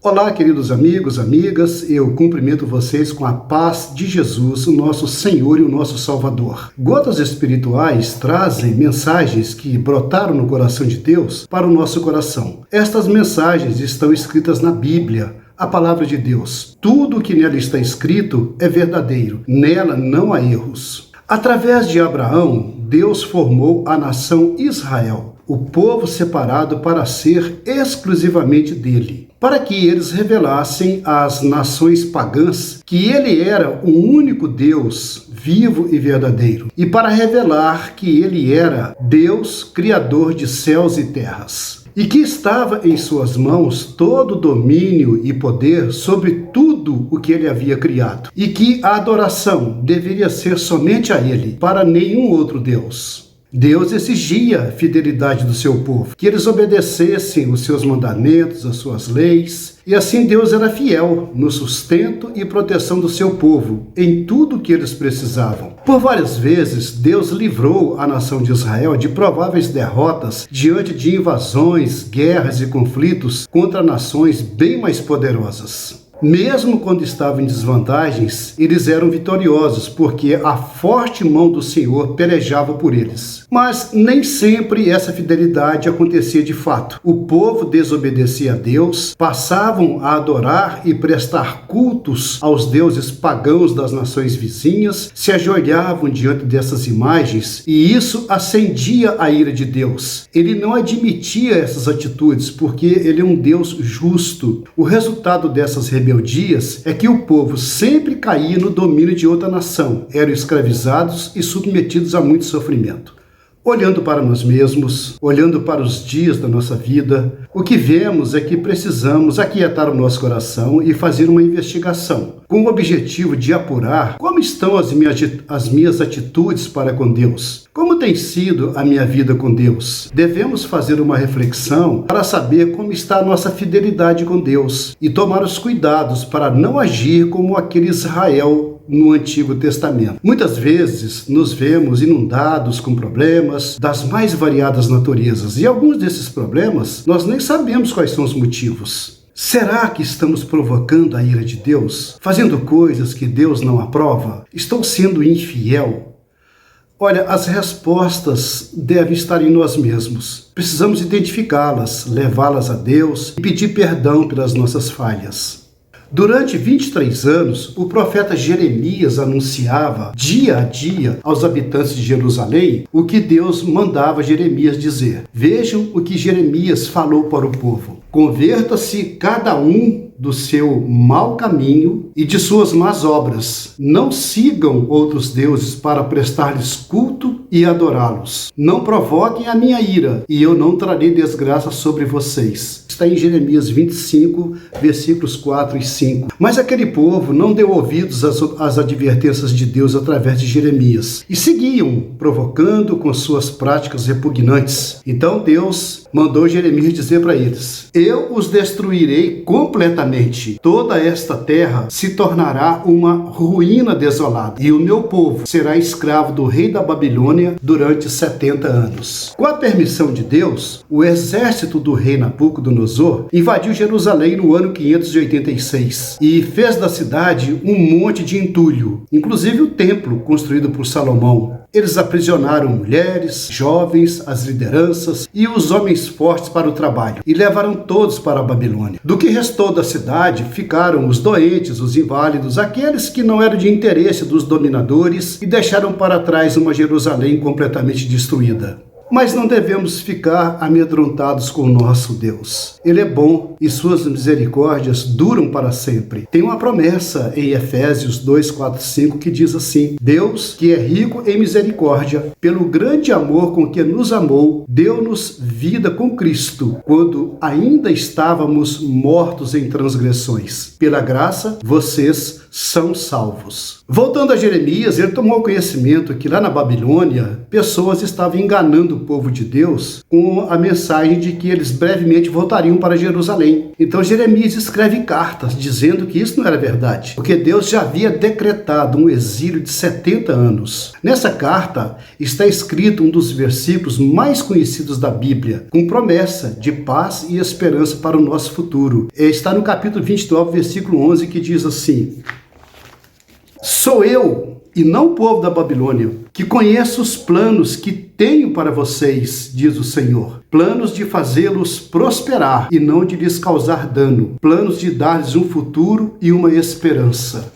Olá, queridos amigos, amigas, eu cumprimento vocês com a paz de Jesus, o nosso Senhor e o nosso Salvador. Gotas espirituais trazem mensagens que brotaram no coração de Deus para o nosso coração. Estas mensagens estão escritas na Bíblia, a palavra de Deus. Tudo o que nela está escrito é verdadeiro, nela não há erros. Através de Abraão, Deus formou a nação Israel, o povo separado para ser exclusivamente dele, para que eles revelassem às nações pagãs que ele era o único Deus vivo e verdadeiro, e para revelar que ele era Deus, criador de céus e terras, e que estava em suas mãos todo o domínio e poder sobre tudo o que ele havia criado, e que a adoração deveria ser somente a ele, para nenhum outro Deus. Deus exigia a fidelidade do seu povo, que eles obedecessem os seus mandamentos, as suas leis, e assim Deus era fiel no sustento e proteção do seu povo, em tudo o que eles precisavam. Por várias vezes, Deus livrou a nação de Israel de prováveis derrotas diante de invasões, guerras e conflitos contra nações bem mais poderosas. Mesmo quando estavam em desvantagens, eles eram vitoriosos, porque a forte mão do Senhor pelejava por eles. Mas nem sempre essa fidelidade acontecia de fato. O povo desobedecia a Deus, passavam a adorar e prestar cultos aos deuses pagãos das nações vizinhas, se ajoelhavam diante dessas imagens, e isso acendia a ira de Deus. Ele não admitia essas atitudes, porque ele é um Deus justo. O resultado dessas rebeldias é que o povo sempre caía no domínio de outra nação, eram escravizados e submetidos a muito sofrimento. Olhando para nós mesmos, olhando para os dias da nossa vida, o que vemos é que precisamos aquietar o nosso coração e fazer uma investigação, com o objetivo de apurar como estão as minhas atitudes para com Deus. Como tem sido a minha vida com Deus? Devemos fazer uma reflexão para saber como está a nossa fidelidade com Deus e tomar os cuidados para não agir como aquele Israel no Antigo Testamento. Muitas vezes nos vemos inundados com problemas das mais variadas naturezas, e alguns desses problemas nós nem sabemos quais são os motivos. Será que estamos provocando a ira de Deus? Fazendo coisas que Deus não aprova? Estou sendo infiel? Olha, as respostas devem estar em nós mesmos. Precisamos identificá-las, levá-las a Deus e pedir perdão pelas nossas falhas. Durante 23 anos, o profeta Jeremias anunciava dia a dia aos habitantes de Jerusalém o que Deus mandava Jeremias dizer. Vejam o que Jeremias falou para o povo. Converta-se cada um do seu mau caminho e de suas más obras. Não sigam outros deuses para prestar-lhes culto e adorá-los. Não provoquem a minha ira, e eu não trarei desgraça sobre vocês. Está em Jeremias 25, versículos 4 e 5. Mas aquele povo não deu ouvidos às advertências de Deus através de Jeremias, e seguiam provocando com suas práticas repugnantes. Então Deus mandou Jeremias dizer para eles: eu os destruirei completamente. Toda esta terra se tornará uma ruína desolada, e o meu povo será escravo do rei da Babilônia durante 70 anos. Com a permissão de Deus, o exército do rei Nabucodonosor invadiu Jerusalém no ano 586 e fez da cidade um monte de entulho, inclusive o templo construído por Salomão. Eles aprisionaram mulheres, jovens, as lideranças e os homens fortes para o trabalho, e levaram todos para a Babilônia. Do que restou da cidade ficaram os doentes, os inválidos, aqueles que não eram de interesse dos dominadores, e deixaram para trás uma Jerusalém completamente destruída. Mas não devemos ficar amedrontados com o nosso Deus. Ele é bom e suas misericórdias duram para sempre. Tem uma promessa em Efésios 2, 4, 5 que diz assim: Deus, que é rico em misericórdia, pelo grande amor com que nos amou, deu-nos vida com Cristo, quando ainda estávamos mortos em transgressões. Pela graça, vocês são salvos. Voltando a Jeremias, ele tomou conhecimento que lá na Babilônia, pessoas estavam enganando o povo de Deus com a mensagem de que eles brevemente voltariam para Jerusalém. Então Jeremias escreve cartas dizendo que isso não era verdade, porque Deus já havia decretado um exílio de 70 anos. Nessa carta está escrito um dos versículos mais conhecidos da Bíblia, com promessa de paz e esperança para o nosso futuro. Está no capítulo 29, versículo 11, que diz assim: Sou eu, e não o povo da Babilônia, que conheço os planos que tenho para vocês, diz o Senhor. Planos de fazê-los prosperar e não de lhes causar dano. Planos de dar-lhes um futuro e uma esperança.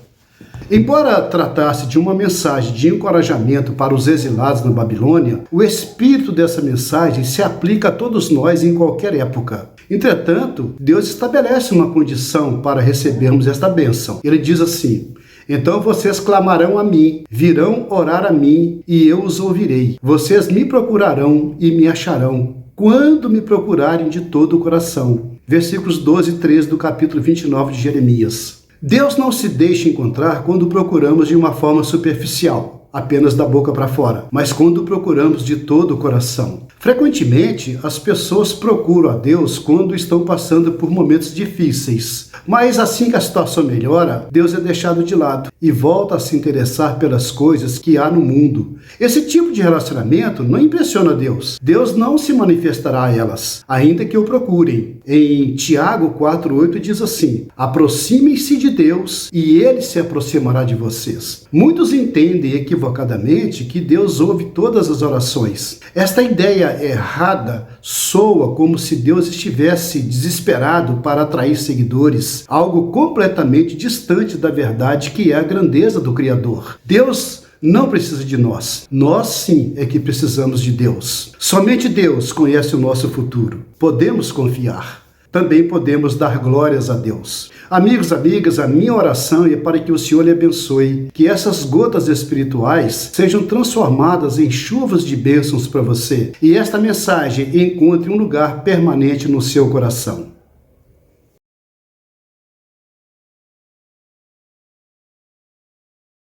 Embora tratasse de uma mensagem de encorajamento para os exilados na Babilônia, o espírito dessa mensagem se aplica a todos nós em qualquer época. Entretanto, Deus estabelece uma condição para recebermos esta bênção. Ele diz assim: Então vocês clamarão a mim, virão orar a mim, e eu os ouvirei. Vocês me procurarão e me acharão, quando me procurarem de todo o coração. Versículos 12 e 13 do capítulo 29 de Jeremias. Deus não se deixa encontrar quando procuramos de uma forma superficial, apenas da boca para fora, mas quando procuramos de todo o coração. Frequentemente, as pessoas procuram a Deus quando estão passando por momentos difíceis, mas assim que a situação melhora, Deus é deixado de lado e volta a se interessar pelas coisas que há no mundo. Esse tipo de relacionamento não impressiona Deus. Deus não se manifestará a elas, ainda que o procurem. Em Tiago 4,8 diz assim: Aproximem-se de Deus e Ele se aproximará de vocês. Muitos entendem equivocadamente que Deus ouve todas as orações. Esta ideia errada soa como se Deus estivesse desesperado para atrair seguidores, algo completamente distante da verdade que é a grandeza do Criador. Deus não precisa de nós. Nós sim é que precisamos de Deus. Somente Deus conhece o nosso futuro. Podemos confiar. Também podemos dar glórias a Deus. Amigos, amigas, a minha oração é para que o Senhor lhe abençoe, que essas gotas espirituais sejam transformadas em chuvas de bênçãos para você e esta mensagem encontre um lugar permanente no seu coração.